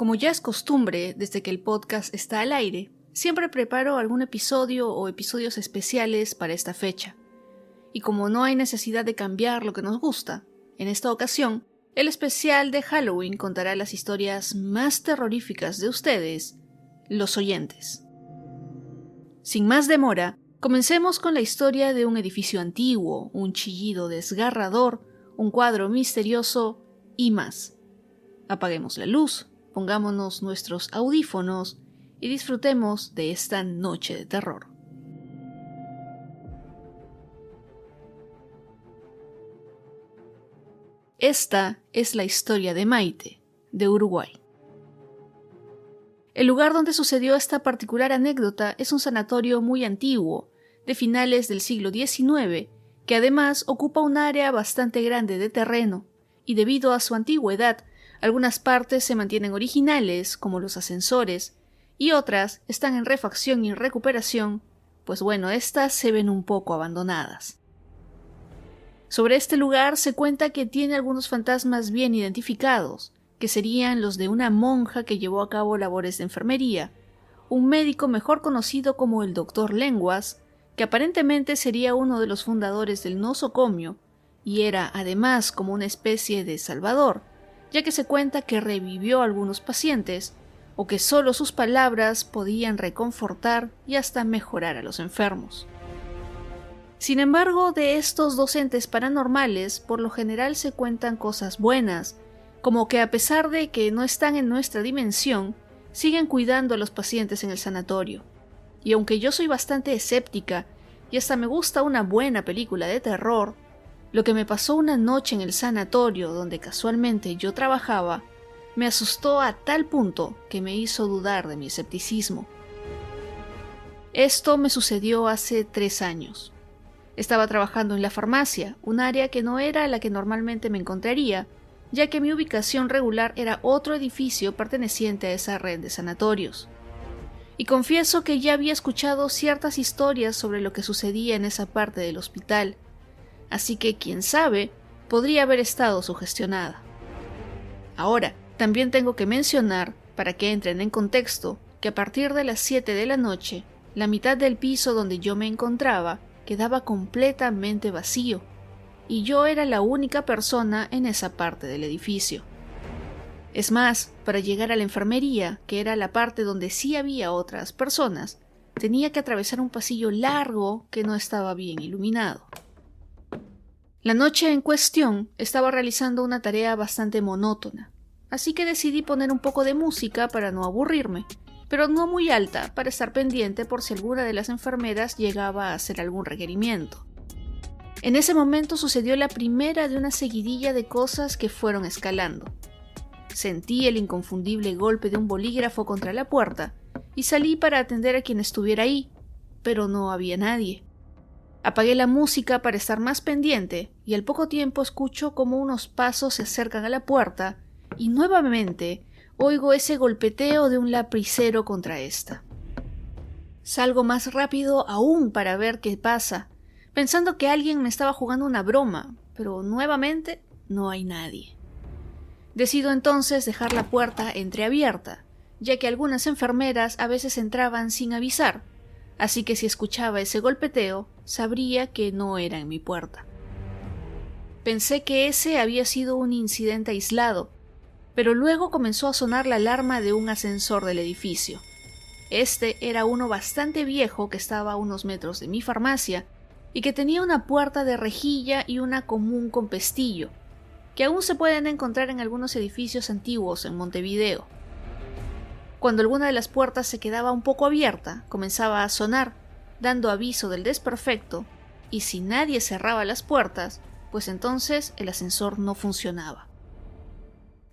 Como ya es costumbre desde que el podcast está al aire, siempre preparo algún episodio o episodios especiales para esta fecha. Y como no hay necesidad de cambiar lo que nos gusta, en esta ocasión, el especial de Halloween contará las historias más terroríficas de ustedes, los oyentes. Sin más demora, comencemos con la historia de un edificio antiguo, un chillido desgarrador, un cuadro misterioso y más. Apaguemos la luz, pongámonos nuestros audífonos y disfrutemos de esta noche de terror. Esta es la historia de Maite, de Uruguay. El lugar donde sucedió esta particular anécdota es un sanatorio muy antiguo, de finales del siglo XIX, que además ocupa un área bastante grande de terreno, y debido a su antigüedad, algunas partes se mantienen originales, como los ascensores, y otras están en refacción y recuperación, pues bueno, estas se ven un poco abandonadas. Sobre este lugar se cuenta que tiene algunos fantasmas bien identificados, que serían los de una monja que llevó a cabo labores de enfermería, un médico mejor conocido como el Dr. Lenguas, que aparentemente sería uno de los fundadores del nosocomio, y era además como una especie de salvador, ya que se cuenta que revivió a algunos pacientes, o que solo sus palabras podían reconfortar y hasta mejorar a los enfermos. Sin embargo, de estos dos entes paranormales, por lo general se cuentan cosas buenas, como que a pesar de que no están en nuestra dimensión, siguen cuidando a los pacientes en el sanatorio. Y aunque yo soy bastante escéptica, y hasta me gusta una buena película de terror, lo que me pasó una noche en el sanatorio donde casualmente yo trabajaba, me asustó a tal punto que me hizo dudar de mi escepticismo. Esto me sucedió hace 3 años. Estaba trabajando en la farmacia, un área que no era la que normalmente me encontraría, ya que mi ubicación regular era otro edificio perteneciente a esa red de sanatorios. Y confieso que ya había escuchado ciertas historias sobre lo que sucedía en esa parte del hospital, así que, quién sabe, podría haber estado sugestionada. Ahora, también tengo que mencionar, para que entren en contexto, que a partir de las 7 de la noche, la mitad del piso donde yo me encontraba quedaba completamente vacío, y yo era la única persona en esa parte del edificio. Es más, para llegar a la enfermería, que era la parte donde sí había otras personas, tenía que atravesar un pasillo largo que no estaba bien iluminado. La noche en cuestión estaba realizando una tarea bastante monótona, así que decidí poner un poco de música para no aburrirme, pero no muy alta para estar pendiente por si alguna de las enfermeras llegaba a hacer algún requerimiento. En ese momento sucedió la primera de una seguidilla de cosas que fueron escalando. Sentí el inconfundible golpe de un bolígrafo contra la puerta y salí para atender a quien estuviera ahí, pero no había nadie. Apagué la música para estar más pendiente y al poco tiempo escucho como unos pasos se acercan a la puerta y nuevamente oigo ese golpeteo de un lapicero contra esta. Salgo más rápido aún para ver qué pasa, pensando que alguien me estaba jugando una broma, pero nuevamente no hay nadie. Decido entonces dejar la puerta entreabierta, ya que algunas enfermeras a veces entraban sin avisar, así que si escuchaba ese golpeteo, sabría que no era en mi puerta. Pensé que ese había sido un incidente aislado, pero luego comenzó a sonar la alarma de un ascensor del edificio. Este era uno bastante viejo que estaba a unos metros de mi farmacia y que tenía una puerta de rejilla y una común con pestillo, que aún se pueden encontrar en algunos edificios antiguos en Montevideo. Cuando alguna de las puertas se quedaba un poco abierta, comenzaba a sonar, dando aviso del desperfecto, y si nadie cerraba las puertas, pues entonces el ascensor no funcionaba.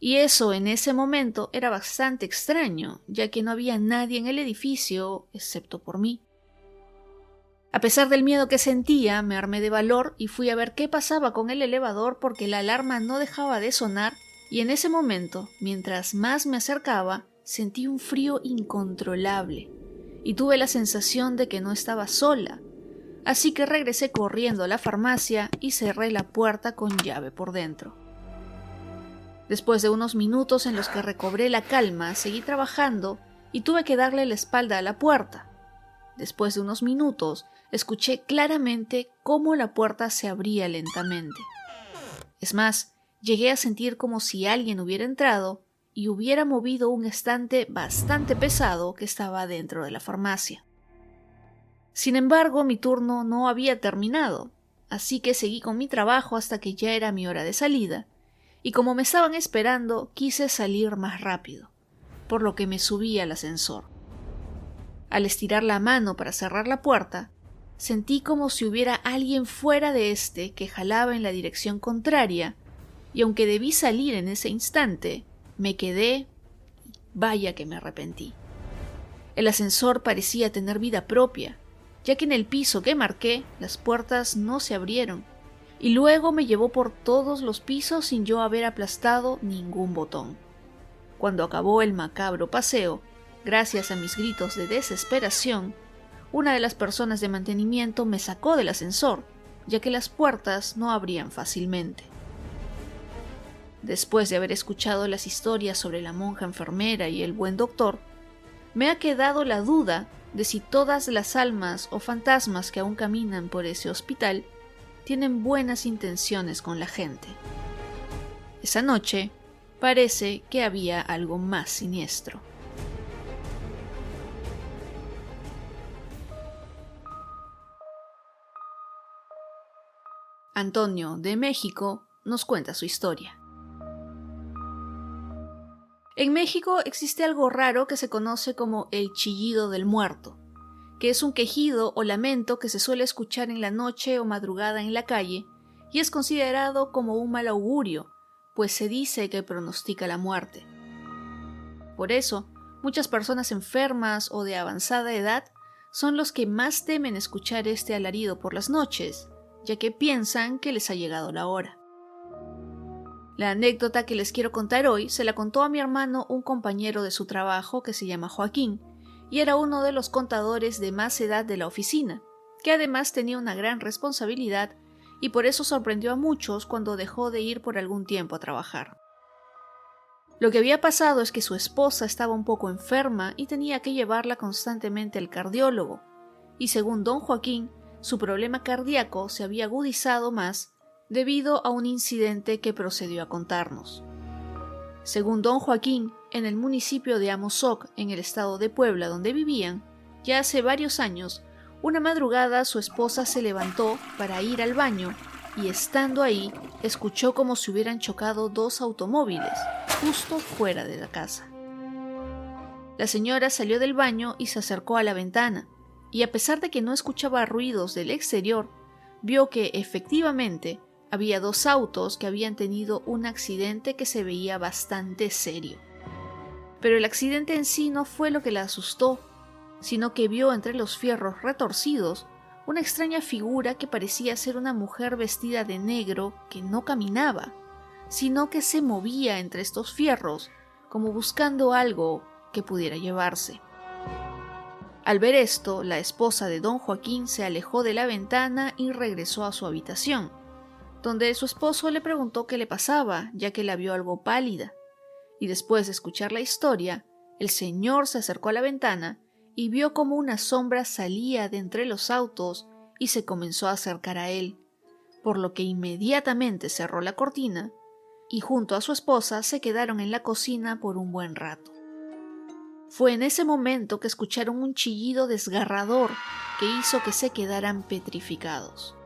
Y eso en ese momento era bastante extraño, ya que no había nadie en el edificio excepto por mí. A pesar del miedo que sentía, me armé de valor y fui a ver qué pasaba con el elevador porque la alarma no dejaba de sonar, y en ese momento, mientras más me acercaba, sentí un frío incontrolable y tuve la sensación de que no estaba sola, así que regresé corriendo a la farmacia y cerré la puerta con llave por dentro. Después de unos minutos en los que recobré la calma, seguí trabajando y tuve que darle la espalda a la puerta. Después de unos minutos, escuché claramente cómo la puerta se abría lentamente. Es más, llegué a sentir como si alguien hubiera entrado y hubiera movido un estante bastante pesado que estaba dentro de la farmacia. Sin embargo, mi turno no había terminado, así que seguí con mi trabajo hasta que ya era mi hora de salida, y como me estaban esperando, quise salir más rápido, por lo que me subí al ascensor. Al estirar la mano para cerrar la puerta, sentí como si hubiera alguien fuera de este que jalaba en la dirección contraria, y aunque debí salir en ese instante, me quedé. Vaya que me arrepentí. El ascensor parecía tener vida propia, ya que en el piso que marqué las puertas no se abrieron, y luego me llevó por todos los pisos sin yo haber aplastado ningún botón. Cuando acabó el macabro paseo, gracias a mis gritos de desesperación, una de las personas de mantenimiento me sacó del ascensor, ya que las puertas no abrían fácilmente. Después de haber escuchado las historias sobre la monja enfermera y el buen doctor, me ha quedado la duda de si todas las almas o fantasmas que aún caminan por ese hospital tienen buenas intenciones con la gente. Esa noche parece que había algo más siniestro. Antonio, de México, nos cuenta su historia. En México existe algo raro que se conoce como el chillido del muerto, que es un quejido o lamento que se suele escuchar en la noche o madrugada en la calle y es considerado como un mal augurio, pues se dice que pronostica la muerte. Por eso, muchas personas enfermas o de avanzada edad son los que más temen escuchar este alarido por las noches, ya que piensan que les ha llegado la hora. La anécdota que les quiero contar hoy se la contó a mi hermano un compañero de su trabajo que se llama Joaquín, y era uno de los contadores de más edad de la oficina, que además tenía una gran responsabilidad y por eso sorprendió a muchos cuando dejó de ir por algún tiempo a trabajar. Lo que había pasado es que su esposa estaba un poco enferma y tenía que llevarla constantemente al cardiólogo, y según don Joaquín, su problema cardíaco se había agudizado más debido a un incidente que procedió a contarnos. Según don Joaquín, en el municipio de Amozoc, en el estado de Puebla donde vivían, ya hace varios años, una madrugada su esposa se levantó para ir al baño y estando ahí, escuchó como si hubieran chocado dos automóviles, justo fuera de la casa. La señora salió del baño y se acercó a la ventana, y a pesar de que no escuchaba ruidos del exterior, vio que efectivamente había dos autos que habían tenido un accidente que se veía bastante serio. Pero el accidente en sí no fue lo que la asustó, sino que vio entre los fierros retorcidos una extraña figura que parecía ser una mujer vestida de negro que no caminaba, sino que se movía entre estos fierros como buscando algo que pudiera llevarse. Al ver esto, la esposa de don Joaquín se alejó de la ventana y regresó a su habitación, donde su esposo le preguntó qué le pasaba, ya que la vio algo pálida. Y después de escuchar la historia, el señor se acercó a la ventana y vio como una sombra salía de entre los autos y se comenzó a acercar a él, por lo que inmediatamente cerró la cortina y junto a su esposa se quedaron en la cocina por un buen rato. Fue en ese momento que escucharon un chillido desgarrador que hizo que se quedaran petrificados.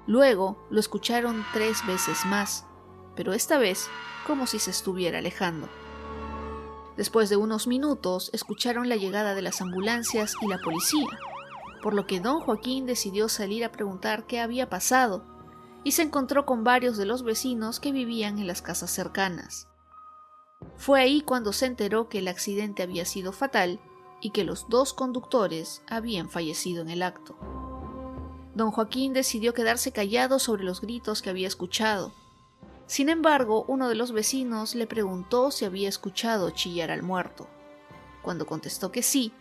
Luego lo escucharon 3 veces más, pero esta vez como si se estuviera alejando. Después de unos minutos escucharon la llegada de las ambulancias y la policía, por lo que don Joaquín decidió salir a preguntar qué había pasado y se encontró con varios de los vecinos que vivían en las casas cercanas. Fue ahí cuando se enteró que el accidente había sido fatal y que los 2 conductores habían fallecido en el acto. Don Joaquín decidió quedarse callado sobre los gritos que había escuchado. Sin embargo, uno de los vecinos le preguntó si había escuchado chillar al muerto. Cuando contestó que sí,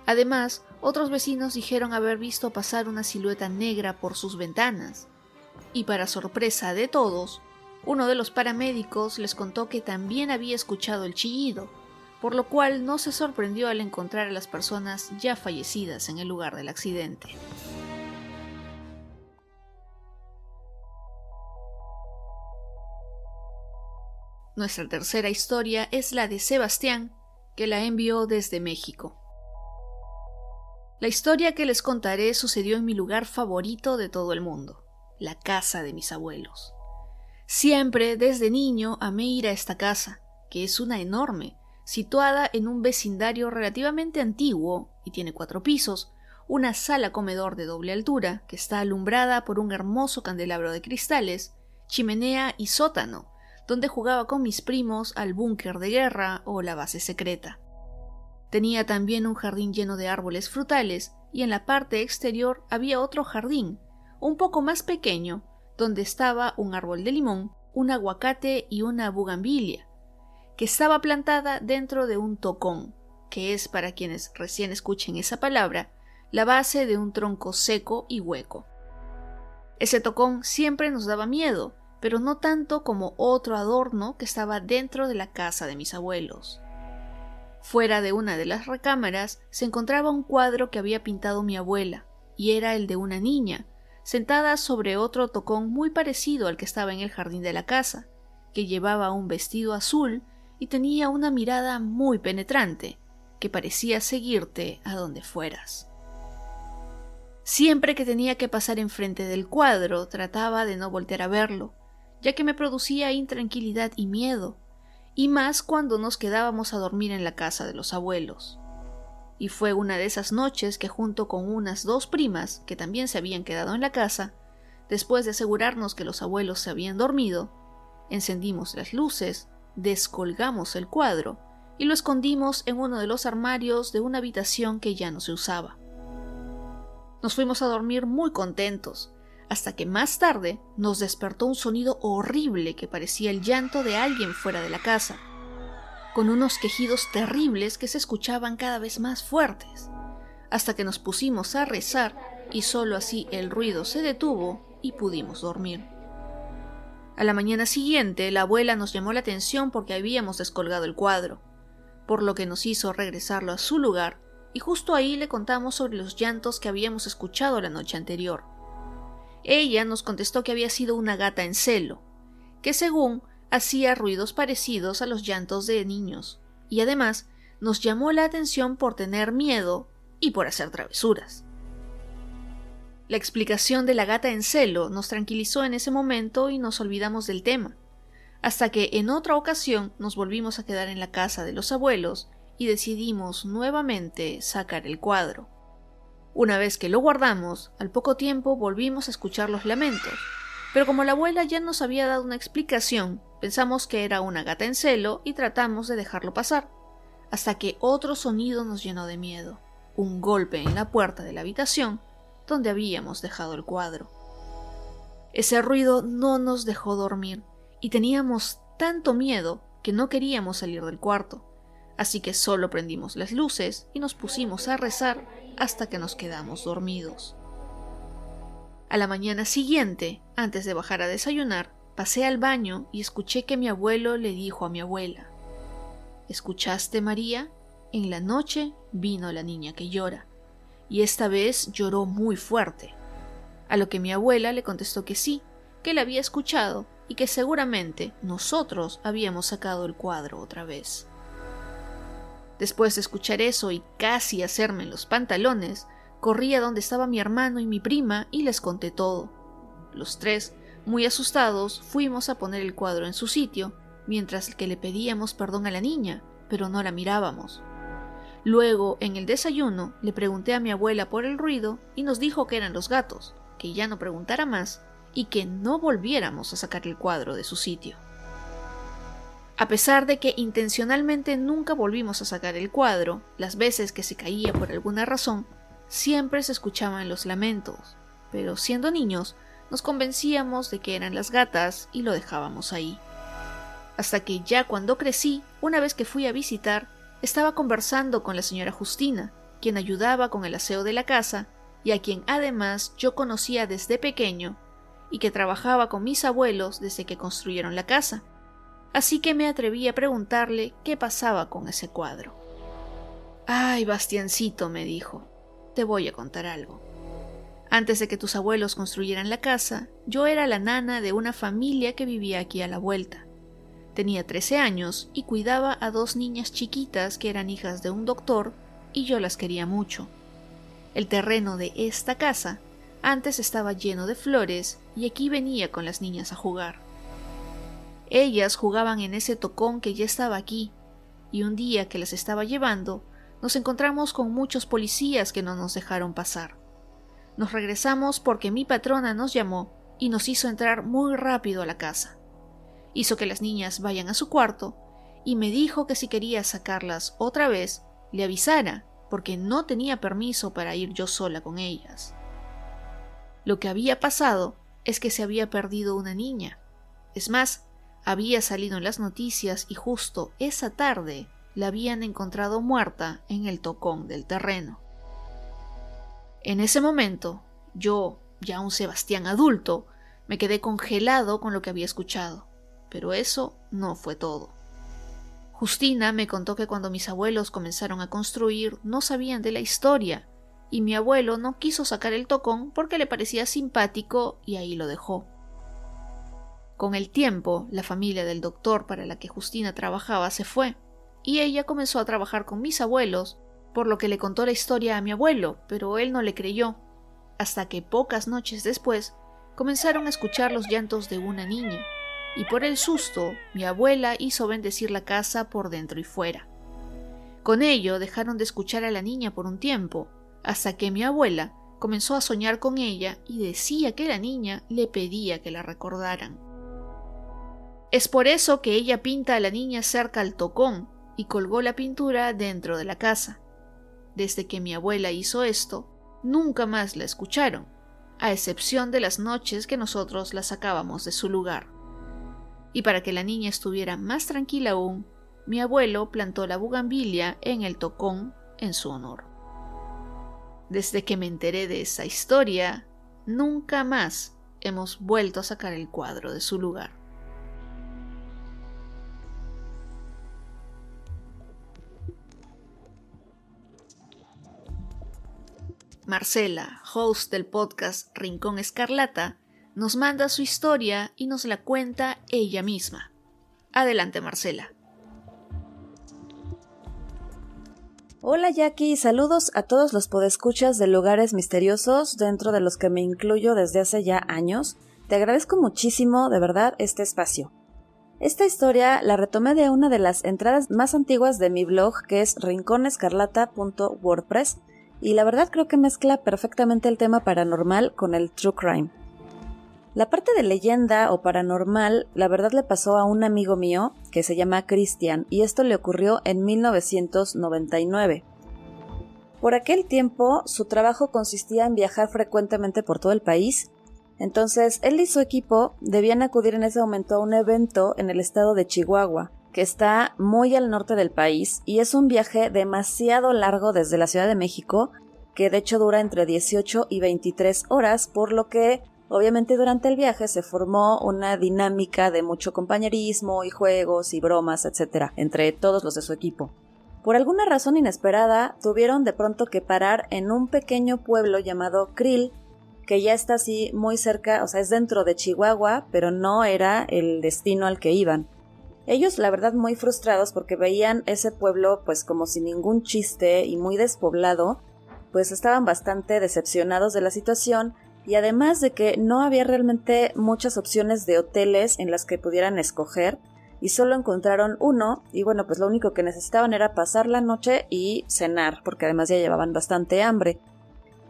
además, otros vecinos dijeron haber visto pasar una silueta negra por sus ventanas. Y para sorpresa de todos, Uno de los paramédicos les contó que también había escuchado el chillido, por lo cual no se sorprendió al encontrar a las personas ya fallecidas en el lugar del accidente. Nuestra tercera historia es la de Sebastián, que la envió desde México. La historia que les contaré sucedió en mi lugar favorito de todo el mundo, la casa de mis abuelos. Siempre, desde niño, amé ir a esta casa, que es una enorme, situada en un vecindario relativamente antiguo y tiene 4 pisos, una sala comedor de doble altura que está alumbrada por un hermoso candelabro de cristales, chimenea y sótano, donde jugaba con mis primos al búnker de guerra o la base secreta. Tenía también un jardín lleno de árboles frutales y en la parte exterior había otro jardín, un poco más pequeño, donde estaba un árbol de limón, un aguacate y una bugambilia, que estaba plantada dentro de un tocón, que es, para quienes recién escuchen esa palabra, la base de un tronco seco y hueco. Ese tocón siempre nos daba miedo, pero no tanto como otro adorno que estaba dentro de la casa de mis abuelos. Fuera de una de las recámaras se encontraba un cuadro que había pintado mi abuela, y era el de una niña, sentada sobre otro tocón muy parecido al que estaba en el jardín de la casa, que llevaba un vestido azul y tenía una mirada muy penetrante, que parecía seguirte a donde fueras. Siempre que tenía que pasar enfrente del cuadro, trataba de no voltear a verlo, ya que me producía intranquilidad y miedo, y más cuando nos quedábamos a dormir en la casa de los abuelos. Y fue una de esas noches que, junto con unas 2 primas que también se habían quedado en la casa, después de asegurarnos que los abuelos se habían dormido, encendimos las luces, descolgamos el cuadro y lo escondimos en uno de los armarios de una habitación que ya no se usaba. Nos fuimos a dormir muy contentos, hasta que más tarde nos despertó un sonido horrible que parecía el llanto de alguien fuera de la casa, con unos quejidos terribles que se escuchaban cada vez más fuertes, hasta que nos pusimos a rezar y solo así el ruido se detuvo y pudimos dormir. A la mañana siguiente, la abuela nos llamó la atención porque habíamos descolgado el cuadro, por lo que nos hizo regresarlo a su lugar, y justo ahí le contamos sobre los llantos que habíamos escuchado la noche anterior. Ella nos contestó que había sido una gata en celo, que según hacía ruidos parecidos a los llantos de niños, y además nos llamó la atención por tener miedo y por hacer travesuras. La explicación de la gata en celo nos tranquilizó en ese momento y nos olvidamos del tema, hasta que en otra ocasión nos volvimos a quedar en la casa de los abuelos y decidimos nuevamente sacar el cuadro. Una vez que lo guardamos, al poco tiempo volvimos a escuchar los lamentos, pero como la abuela ya nos había dado una explicación, pensamos que era una gata en celo y tratamos de dejarlo pasar, hasta que otro sonido nos llenó de miedo, un golpe en la puerta de la habitación donde habíamos dejado el cuadro. Ese ruido no nos dejó dormir y teníamos tanto miedo que no queríamos salir del cuarto, así que solo prendimos las luces y nos pusimos a rezar hasta que nos quedamos dormidos. A la mañana siguiente, antes de bajar a desayunar, pasé al baño y escuché que mi abuelo le dijo a mi abuela: ¿Escuchaste, María? En la noche vino la niña que llora, y esta vez lloró muy fuerte. A lo que mi abuela le contestó que sí, que la había escuchado y que seguramente nosotros habíamos sacado el cuadro otra vez. Después de escuchar eso y casi hacerme en los pantalones, corrí a donde estaba mi hermano y mi prima y les conté todo. Los 3, muy asustados, fuimos a poner el cuadro en su sitio, mientras que le pedíamos perdón a la niña, pero no la mirábamos. Luego, en el desayuno, le pregunté a mi abuela por el ruido y nos dijo que eran los gatos, que ya no preguntara más y que no volviéramos a sacar el cuadro de su sitio. A pesar de que intencionalmente nunca volvimos a sacar el cuadro, las veces que se caía por alguna razón, siempre se escuchaban los lamentos, pero siendo niños, nos convencíamos de que eran las gatas y lo dejábamos ahí. Hasta que ya cuando crecí, una vez que fui a visitar, estaba conversando con la señora Justina, quien ayudaba con el aseo de la casa y a quien además yo conocía desde pequeño, y que trabajaba con mis abuelos desde que construyeron la casa. Así que me atreví a preguntarle qué pasaba con ese cuadro. «Ay, Bastiancito», me dijo, «te voy a contar algo. Antes de que tus abuelos construyeran la casa, yo era la nana de una familia que vivía aquí a la vuelta. Tenía 13 años y cuidaba a 2 niñas chiquitas que eran hijas de un doctor y yo las quería mucho. El terreno de esta casa antes estaba lleno de flores y aquí venía con las niñas a jugar. Ellas jugaban en ese tocón que ya estaba aquí, y un día que las estaba llevando, nos encontramos con muchos policías que no nos dejaron pasar. Nos regresamos porque mi patrona nos llamó y nos hizo entrar muy rápido a la casa. Hizo que las niñas vayan a su cuarto y me dijo que si quería sacarlas otra vez, le avisara, porque no tenía permiso para ir yo sola con ellas. Lo que había pasado es que se había perdido una niña. Es más, había salido en las noticias y justo esa tarde la habían encontrado muerta en el tocón del terreno. En ese momento, yo, ya un Sebastián adulto, me quedé congelado con lo que había escuchado. Pero eso no fue todo. Justina me contó que cuando mis abuelos comenzaron a construir no sabían de la historia, y mi abuelo no quiso sacar el tocón porque le parecía simpático y ahí lo dejó. Con el tiempo, la familia del doctor para la que Justina trabajaba se fue, y ella comenzó a trabajar con mis abuelos, por lo que le contó la historia a mi abuelo, pero él no le creyó, hasta que pocas noches después comenzaron a escuchar los llantos de una niña, y por el susto, mi abuela hizo bendecir la casa por dentro y fuera. Con ello dejaron de escuchar a la niña por un tiempo, hasta que mi abuela comenzó a soñar con ella y decía que la niña le pedía que la recordaran. Es por eso que ella pinta a la niña cerca al tocón y colgó la pintura dentro de la casa. Desde que mi abuela hizo esto, nunca más la escucharon, a excepción de las noches que nosotros la sacábamos de su lugar. Y para que la niña estuviera más tranquila aún, mi abuelo plantó la bugambilia en el tocón en su honor. Desde que me enteré de esa historia, nunca más hemos vuelto a sacar el cuadro de su lugar. Marcela, host del podcast Rincón Escarlata, nos manda su historia y nos la cuenta ella misma. Adelante, Marcela. Hola Jackie, saludos a todos los podescuchas de Lugares Misteriosos, dentro de los que me incluyo desde hace ya años. Te agradezco muchísimo, de verdad, este espacio. Esta historia la retomé de una de las entradas más antiguas de mi blog, que es rinconescarlata.wordpress, y la verdad creo que mezcla perfectamente el tema paranormal con el true crime. La parte de leyenda o paranormal, la verdad le pasó a un amigo mío que se llama Cristian, y esto le ocurrió en 1999. Por aquel tiempo, su trabajo consistía en viajar frecuentemente por todo el país, entonces él y su equipo debían acudir en ese momento a un evento en el estado de Chihuahua, que está muy al norte del país, y es un viaje demasiado largo desde la Ciudad de México, que de hecho dura entre 18 y 23 horas, por lo que obviamente durante el viaje se formó una dinámica de mucho compañerismo y juegos y bromas, etc., entre todos los de su equipo. Por alguna razón inesperada, tuvieron de pronto que parar en un pequeño pueblo llamado Krill, que ya está así muy cerca, o sea, es dentro de Chihuahua, pero no era el destino al que iban. Ellos, la verdad, muy frustrados porque veían ese pueblo pues como sin ningún chiste y muy despoblado, pues estaban bastante decepcionados de la situación, y además de que no había realmente muchas opciones de hoteles en las que pudieran escoger, y solo encontraron uno, y bueno, pues lo único que necesitaban era pasar la noche y cenar, porque además ya llevaban bastante hambre.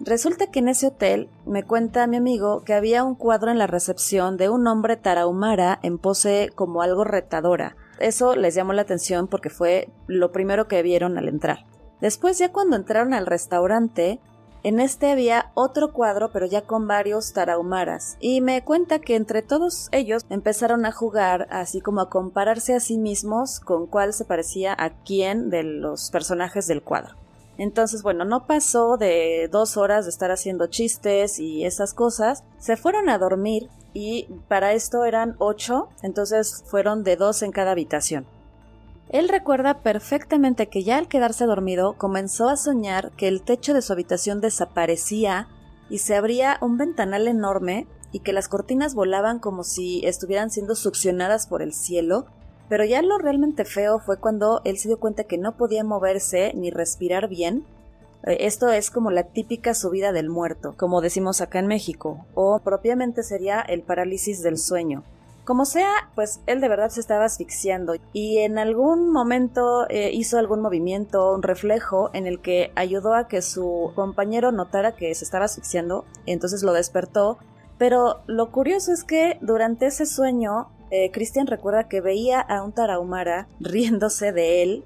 Resulta que en ese hotel, me cuenta mi amigo, que había un cuadro en la recepción de un hombre tarahumara en pose como algo retadora. Eso les llamó la atención porque fue lo primero que vieron al entrar. Después, ya cuando entraron al restaurante, en este había otro cuadro, pero ya con varios tarahumaras. Y me cuenta que entre todos ellos empezaron a jugar, así como a compararse a sí mismos con cuál se parecía a quién de los personajes del cuadro. Entonces, bueno, no pasó de 2 horas de estar haciendo chistes y esas cosas. Se fueron a dormir y para esto eran 8, entonces fueron de 2 en cada habitación. Él recuerda perfectamente que ya al quedarse dormido comenzó a soñar que el techo de su habitación desaparecía y se abría un ventanal enorme y que las cortinas volaban como si estuvieran siendo succionadas por el cielo, pero ya lo realmente feo fue cuando él se dio cuenta que no podía moverse ni respirar bien. Esto es como la típica subida del muerto, como decimos acá en México, o propiamente sería el parálisis del sueño. Como sea, pues él de verdad se estaba asfixiando y en algún momento hizo algún movimiento, un reflejo en el que ayudó a que su compañero notara que se estaba asfixiando, entonces lo despertó. Pero lo curioso es que durante ese sueño, Christian recuerda que veía a un tarahumara riéndose de él,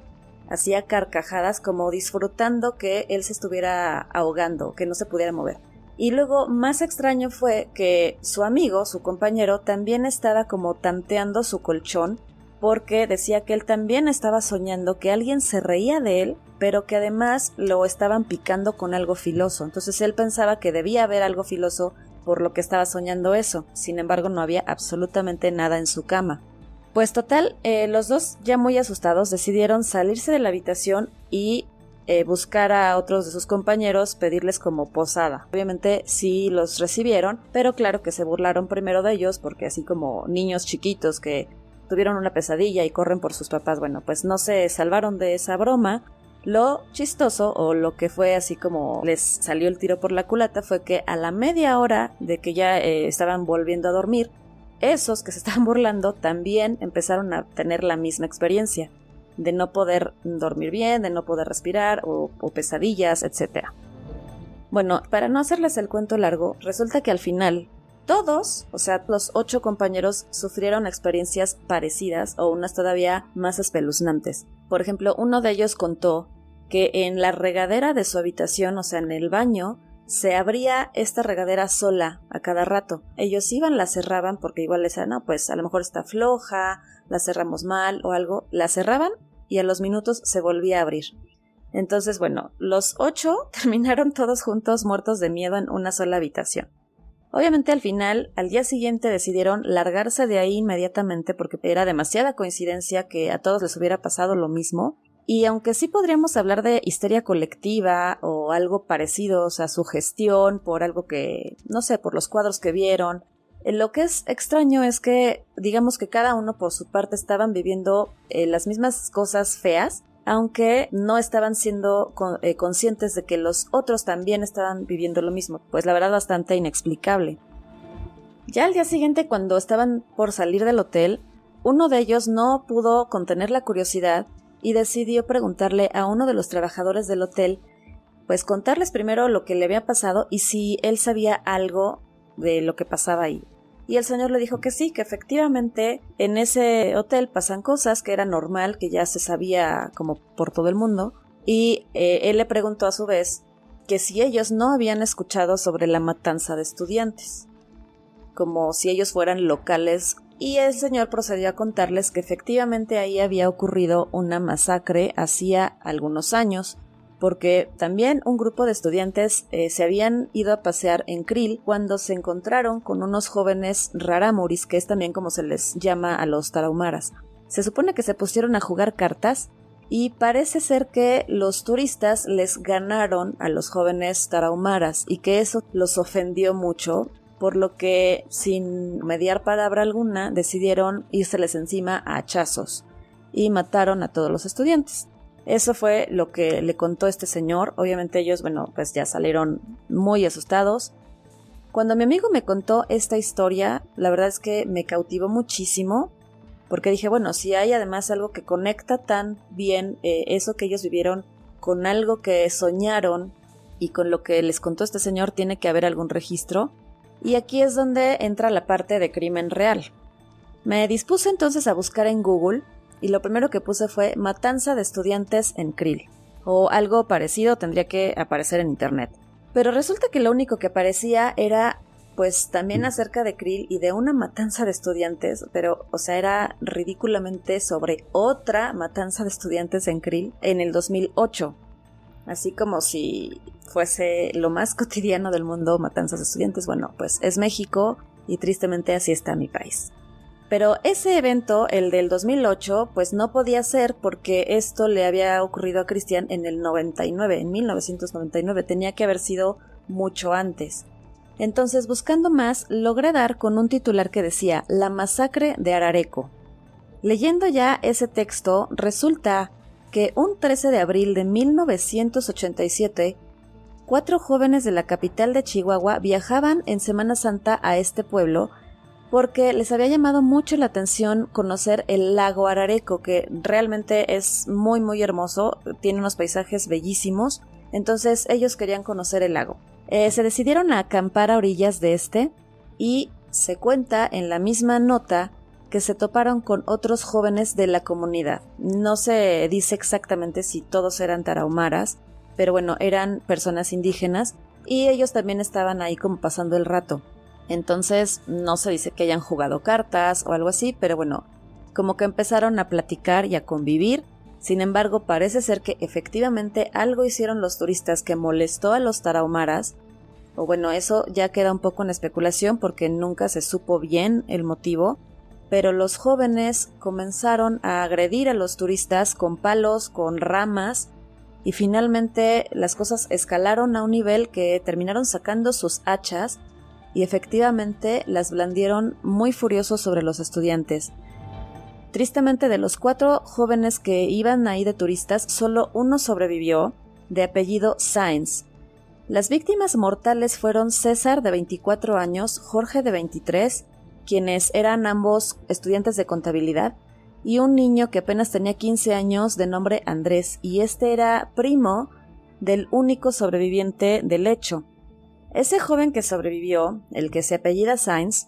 hacía carcajadas como disfrutando que él se estuviera ahogando, que no se pudiera mover. Y luego más extraño fue que su amigo, su compañero, también estaba como tanteando su colchón porque decía que él también estaba soñando que alguien se reía de él, pero que además lo estaban picando con algo filoso. Entonces él pensaba que debía haber algo filoso por lo que estaba soñando eso. Sin embargo, no había absolutamente nada en su cama. Pues total, los dos ya muy asustados decidieron salirse de la habitación y buscar a otros de sus compañeros, pedirles como posada. Obviamente sí los recibieron, pero claro que se burlaron primero de ellos porque así como niños chiquitos que tuvieron una pesadilla y corren por sus papás, bueno, pues no se salvaron de esa broma. Lo chistoso, o lo que fue así como les salió el tiro por la culata, fue que a la media hora de que ya estaban volviendo a dormir, esos que se estaban burlando también empezaron a tener la misma experiencia de no poder dormir bien, de no poder respirar o pesadillas, etc. Bueno, para no hacerles el cuento largo, resulta que al final todos, o sea, los 8 compañeros sufrieron experiencias parecidas o unas todavía más espeluznantes. Por ejemplo, uno de ellos contó que en la regadera de su habitación, o sea, en el baño, se abría esta regadera sola a cada rato. Ellos iban, la cerraban porque igual les decían, no, pues a lo mejor está floja, la cerramos mal o algo. La cerraban y a los minutos se volvía a abrir. Entonces, bueno, los 8 terminaron todos juntos muertos de miedo en una sola habitación. Obviamente al final, al día siguiente decidieron largarse de ahí inmediatamente porque era demasiada coincidencia que a todos les hubiera pasado lo mismo. Y aunque sí podríamos hablar de histeria colectiva o algo parecido, o sea, sugestión por algo que, no sé, por los cuadros que vieron, lo que es extraño es que, digamos que cada uno por su parte estaban viviendo las mismas cosas feas, aunque no estaban siendo conscientes de que los otros también estaban viviendo lo mismo, pues la verdad bastante inexplicable. Ya al día siguiente, cuando estaban por salir del hotel, uno de ellos no pudo contener la curiosidad y decidió preguntarle a uno de los trabajadores del hotel, pues contarles primero lo que le había pasado y si él sabía algo de lo que pasaba ahí. Y el señor le dijo que sí, que efectivamente en ese hotel pasan cosas, que era normal, que ya se sabía como por todo el mundo. Y él le preguntó a su vez que si ellos no habían escuchado sobre la matanza de estudiantes, como si ellos fueran locales. Y el señor procedió a contarles que efectivamente ahí había ocurrido una masacre hacía algunos años, porque también un grupo de estudiantes se habían ido a pasear en Krill cuando se encontraron con unos jóvenes raramuris, que es también como se les llama a los tarahumaras. Se supone que se pusieron a jugar cartas y parece ser que los turistas les ganaron a los jóvenes tarahumaras y que eso los ofendió mucho, por lo que sin mediar palabra alguna decidieron írseles encima a hachazos y mataron a todos los estudiantes. Eso fue lo que le contó este señor. Obviamente ellos, bueno, pues ya salieron muy asustados. Cuando mi amigo me contó esta historia, la verdad es que me cautivó muchísimo, porque dije, bueno, si hay además algo que conecta tan bien eso que ellos vivieron con algo que soñaron y con lo que les contó este señor, tiene que haber algún registro. Y aquí es donde entra la parte de crimen real. Me dispuse entonces a buscar en Google y lo primero que puse fue matanza de estudiantes en Krill, o algo parecido tendría que aparecer en internet. Pero resulta que lo único que aparecía era pues también acerca de Krill y de una matanza de estudiantes, pero o sea era ridículamente sobre otra matanza de estudiantes en Krill en el 2008. Así como si fuese lo más cotidiano del mundo matanzas de estudiantes. Bueno, pues es México y tristemente así está mi país. Pero ese evento, el del 2008, pues no podía ser porque esto le había ocurrido a Christian en el 99, en 1999, tenía que haber sido mucho antes. Entonces, buscando más, logré dar con un titular que decía La masacre de Arareco. Leyendo ya ese texto, resulta que un 13 de abril de 1987, 4 jóvenes de la capital de Chihuahua viajaban en Semana Santa a este pueblo porque les había llamado mucho la atención conocer el lago Arareco, que realmente es muy muy hermoso, tiene unos paisajes bellísimos, entonces ellos querían conocer el lago. Se decidieron a acampar a orillas de este y se cuenta en la misma nota que se toparon con otros jóvenes de la comunidad. No se dice exactamente si todos eran tarahumaras, pero bueno, eran personas indígenas y ellos también estaban ahí como pasando el rato. Entonces no se dice que hayan jugado cartas o algo así, pero bueno, como que empezaron a platicar y a convivir. Sin embargo, parece ser que efectivamente algo hicieron los turistas que molestó a los tarahumaras, o bueno, eso ya queda un poco en especulación porque nunca se supo bien el motivo, pero los jóvenes comenzaron a agredir a los turistas con palos, con ramas, y finalmente las cosas escalaron a un nivel que terminaron sacando sus hachas y efectivamente las blandieron muy furiosos sobre los estudiantes. Tristemente, de los 4 jóvenes que iban ahí de turistas, solo uno sobrevivió, de apellido Sáenz. Las víctimas mortales fueron César, de 24 años, Jorge, de 23, quienes eran ambos estudiantes de contabilidad, y un niño que apenas tenía 15 años de nombre Andrés, y este era primo del único sobreviviente del hecho. Ese joven que sobrevivió, el que se apellida Sáenz,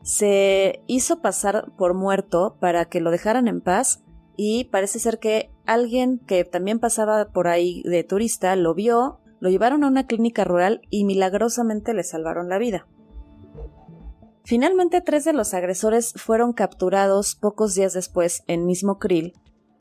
se hizo pasar por muerto para que lo dejaran en paz y parece ser que alguien que también pasaba por ahí de turista lo vio, lo llevaron a una clínica rural y milagrosamente le salvaron la vida. Finalmente 3 de los agresores fueron capturados pocos días después en mismo Krill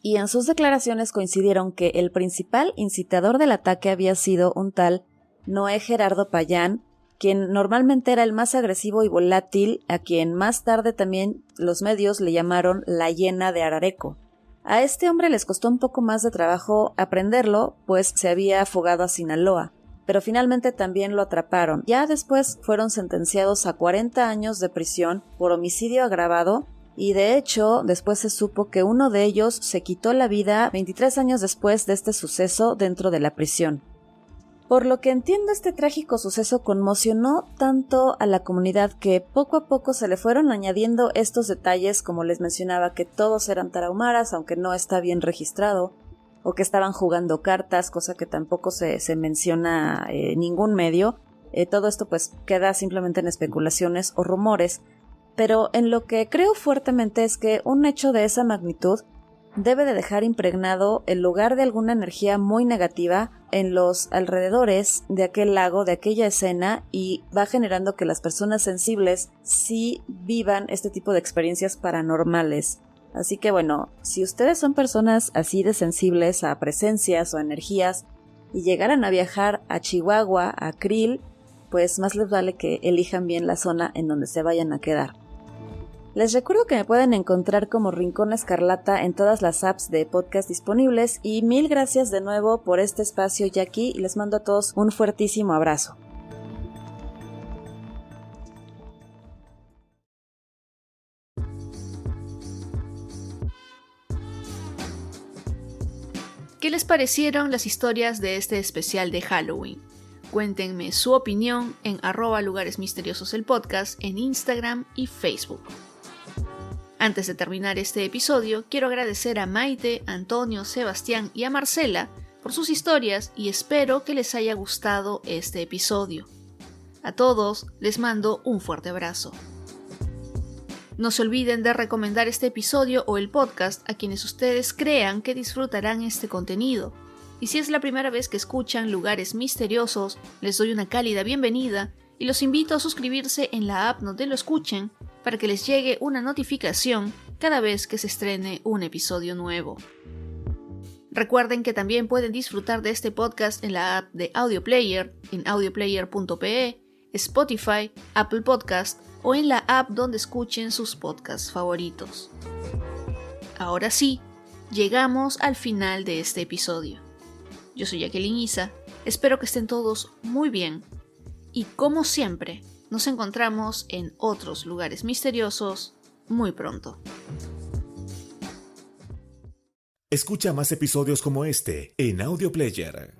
y en sus declaraciones coincidieron que el principal incitador del ataque había sido un tal Noé Gerardo Payán, quien normalmente era el más agresivo y volátil, a quien más tarde también los medios le llamaron la hiena de Arareco. A este hombre les costó un poco más de trabajo aprenderlo, pues se había fugado a Sinaloa, pero finalmente también lo atraparon. Ya después fueron sentenciados a 40 años de prisión por homicidio agravado, y de hecho después se supo que uno de ellos se quitó la vida 23 años después de este suceso dentro de la prisión. Por lo que entiendo, este trágico suceso conmocionó tanto a la comunidad que poco a poco se le fueron añadiendo estos detalles, como les mencionaba, que todos eran tarahumaras, aunque no está bien registrado, o que estaban jugando cartas, cosa que tampoco se menciona en ningún medio. Todo esto pues queda simplemente en especulaciones o rumores, pero en lo que creo fuertemente es que un hecho de esa magnitud debe de dejar impregnado el lugar de alguna energía muy negativa en los alrededores de aquel lago, de aquella escena, y va generando que las personas sensibles sí vivan este tipo de experiencias paranormales. Así que bueno, si ustedes son personas así de sensibles a presencias o energías y llegaran a viajar a Chihuahua, a Krill, pues más les vale que elijan bien la zona en donde se vayan a quedar. Les recuerdo que me pueden encontrar como Rincón Escarlata en todas las apps de podcast disponibles y mil gracias de nuevo por este espacio Jackie y les mando a todos un fuertísimo abrazo. ¿Qué les parecieron las historias de este especial de Halloween? Cuéntenme su opinión en @lugaresmisteriosos el podcast en Instagram y Facebook. Antes de terminar este episodio, quiero agradecer a Maite, Antonio, Sebastián y a Marcela por sus historias y espero que les haya gustado este episodio. A todos les mando un fuerte abrazo. No se olviden de recomendar este episodio o el podcast a quienes ustedes crean que disfrutarán este contenido. Y si es la primera vez que escuchan Lugares Misteriosos, les doy una cálida bienvenida y los invito a suscribirse en la app donde lo escuchen para que les llegue una notificación cada vez que se estrene un episodio nuevo. Recuerden que también pueden disfrutar de este podcast en la app de Audio Player, en audioplayer.pe, Spotify, Apple Podcast, o en la app donde escuchen sus podcasts favoritos. Ahora sí, llegamos al final de este episodio. Yo soy Jacqueline Isa, espero que estén todos muy bien y como siempre, nos encontramos en otros lugares misteriosos muy pronto. Escucha más episodios como este en Audio Player.